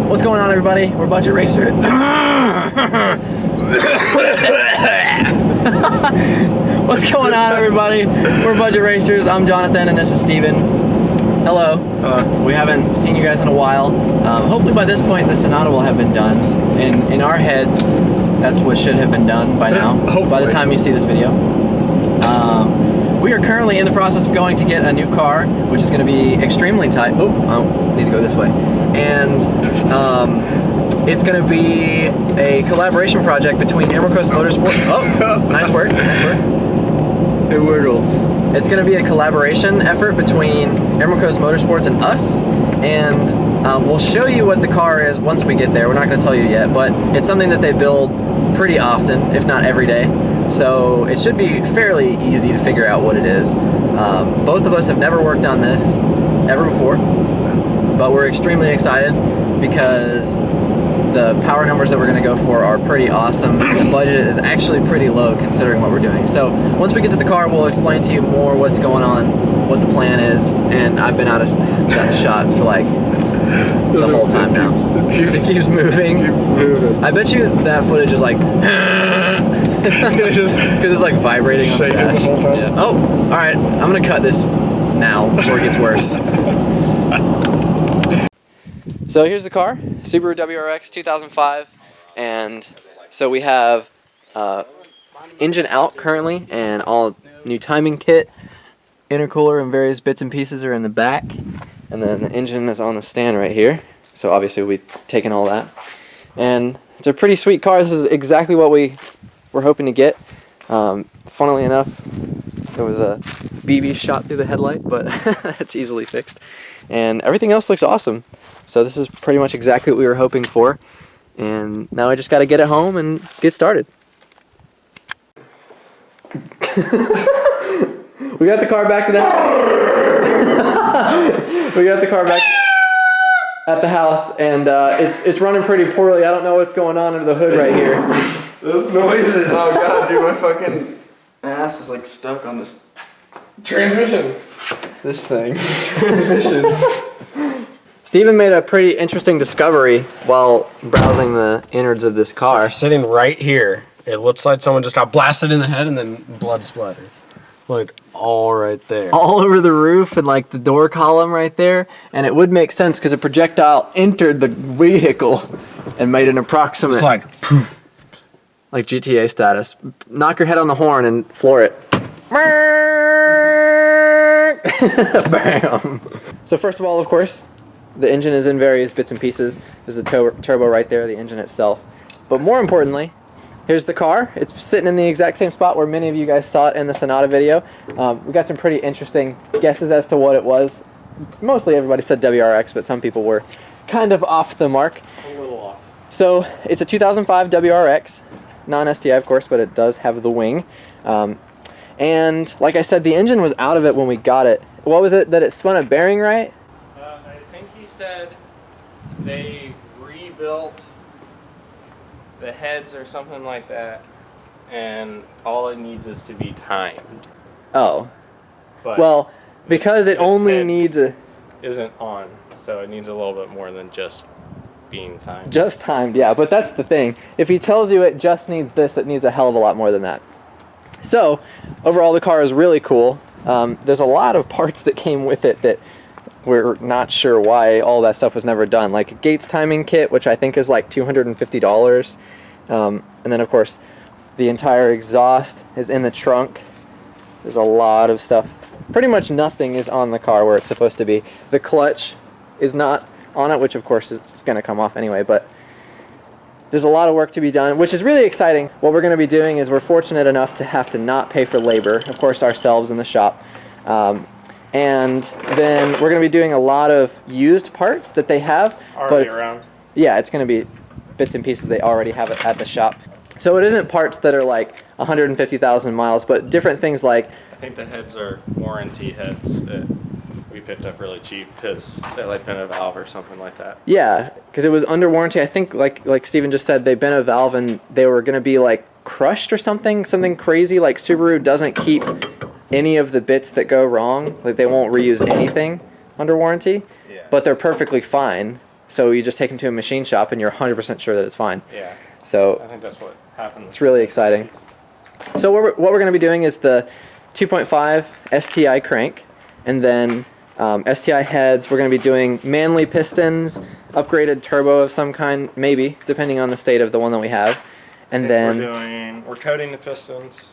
What's going on, everybody? We're Budget Racer. What's going on, everybody? We're Budget Racers. I'm Jonathan, and this is Steven. Hello. We haven't seen you guys in a while. Hopefully by this point, the Sonata will have been done. In our heads, that's what should have been done by now. Hopefully. By the time you see this video. We are currently in the process of going to get a new car, which is going to be extremely tight. Oh, need to go this way. And it's going to be a collaboration project between Coast Motorsport. Oh, nice work, nice work. Hey, Wordle. It's going to be a collaboration effort between Coast Motorsports and us, and we'll show you what the car is once we get there. We're not going to tell you yet, but it's something that they build pretty often, if not every day. So it should be fairly easy to figure out what it is. Both of us have never worked on this ever before, but we're extremely excited because the power numbers that we're going to go for are pretty awesome. The budget is actually pretty low considering what we're doing. So once we get to the car, we'll explain to you more what's going on, what the plan is, and I've been out of shot for like the whole time now. It keeps moving. I bet you that footage is like because it's like vibrating on the dash. The whole time. Yeah. Oh, all right. I'm gonna cut this now before it gets worse. So here's the car, Subaru WRX 2005, and so we have engine out currently, and all new timing kit, intercooler, and various bits and pieces are in the back, and then the engine is on the stand right here. So obviously we've taken all that, and it's a pretty sweet car. This is exactly what we were hoping to get. Funnily enough, there was a BB shot through the headlight, but that's easily fixed. And everything else looks awesome. So this is pretty much exactly what we were hoping for. And now I just got to get it home and get started. We got the car back to the we got the car back at the house, and it's running pretty poorly. I don't know what's going on under the hood right here. Those noises. Oh god, dude, my fucking ass is like stuck on this transmission. This thing. Transmission. Steven made a pretty interesting discovery while browsing the innards of this car. So sitting right here, it looks like someone just got blasted in the head and then blood splattered. Like all right there. All over the roof and like the door column right there. And it would make sense because a projectile entered the vehicle and made an approximate. It's like GTA status. Knock your head on the horn and floor it. Bam. So first of all, of course, the engine is in various bits and pieces. There's a turbo right there, the engine itself. But more importantly, here's the car. It's sitting in the exact same spot where many of you guys saw it in the Sonata video. We got some pretty interesting guesses as to what it was. Mostly everybody said WRX, but some people were kind of off the mark. a little off. So it's a 2005 WRX, non-STI of course, but it does have the wing. And like I said, the engine was out of it when we got it. What was it that it spun a bearing, right? I think he said they rebuilt the heads or something like that, and all it needs is to be timed. Oh. But well, because it only needs a... Isn't on, so it needs a little bit more than just being timed. Just timed, yeah, but that's the thing. If he tells you it just needs this, it needs a hell of a lot more than that. So, overall the car is really cool. There's a lot of parts that came with it that we're not sure why all that stuff was never done. Like a Gates timing kit, which I think is like $250. And then of course, the entire exhaust is in the trunk. There's a lot of stuff. Pretty much nothing is on the car where it's supposed to be. The clutch is not on it, which of course is going to come off anyway, but there's a lot of work to be done, which is really exciting. What we're going to be doing is we're fortunate enough to have to not pay for labor, of course ourselves in the shop. And then we're going to be doing a lot of used parts that they have. Already around? Yeah, it's going to be bits and pieces they already have at the shop. So it isn't parts that are like 150,000 miles, but different things like... I think the heads are warranty heads that we picked up really cheap because they like bent a valve or something like that. Yeah, because it was under warranty. I think like Steven just said, they bent a valve and they were going to be like crushed or something crazy. Like Subaru doesn't keep any of the bits that go wrong. Like they won't reuse anything under warranty, yeah. But they're perfectly fine. So you just take them to a machine shop and you're 100% sure that it's fine. Yeah. So I think that's what happens. it's really exciting. So what we're going to be doing is the 2.5 STI crank, and then STI heads. We're going to be doing manly pistons, upgraded turbo of some kind, maybe, depending on the state of the one that we have. And then we're coating the pistons.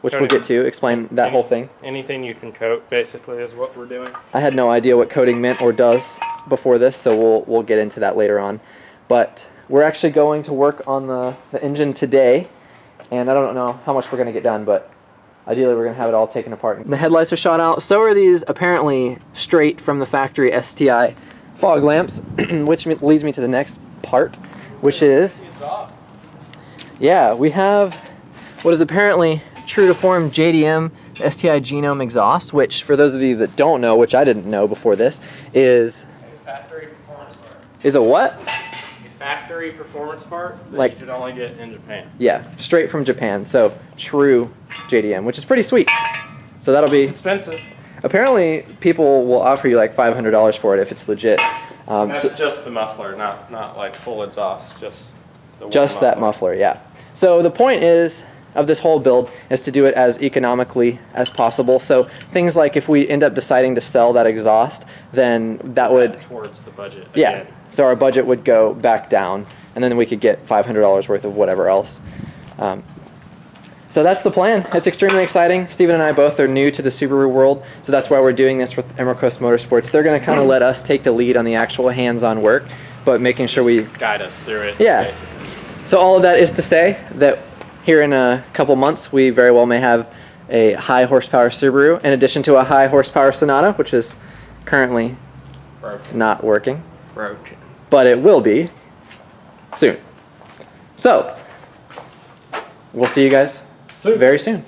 Which we'll get to, explain that whole thing. Anything you can coat, basically, is what we're doing. I had no idea what coating meant or does before this, so we'll get into that later on. But we're actually going to work on the engine today, and I don't know how much we're going to get done, but ideally we're going to have it all taken apart. The headlights are shot out. So are these apparently straight from the factory STI fog lamps, which leads me to the next part, which is, yeah, we have what is apparently true to form JDM STI Genome exhaust, which for those of you that don't know, which I didn't know before this, is a factory performance part. Is a what? A factory performance part that Like, you could only get in Japan. Yeah, straight from Japan. So true JDM, which is pretty sweet. So that'll be It's expensive. Apparently, people will offer you like $500 for it if it's legit. That's just the muffler, not like full exhaust, just the Just that muffler, yeah. So the point is of this whole build is to do it as economically as possible. So things like if we end up deciding to sell that exhaust, then that would towards the budget. Yeah. Again. So our budget would go back down, and then we could get $500 worth of whatever else. So that's the plan. It's extremely exciting. Steven and I both are new to the Subaru world, so that's why we're doing this with Emerald Coast Motorsports. They're going to kind of let us take the lead on the actual hands-on work, but making sure we guide us through it. Yeah. Basically. So all of that is to say that here in a couple months, we very well may have a high horsepower Subaru in addition to a high horsepower Sonata, which is currently not working. Broken. But it will be soon. So we'll see you guys very soon.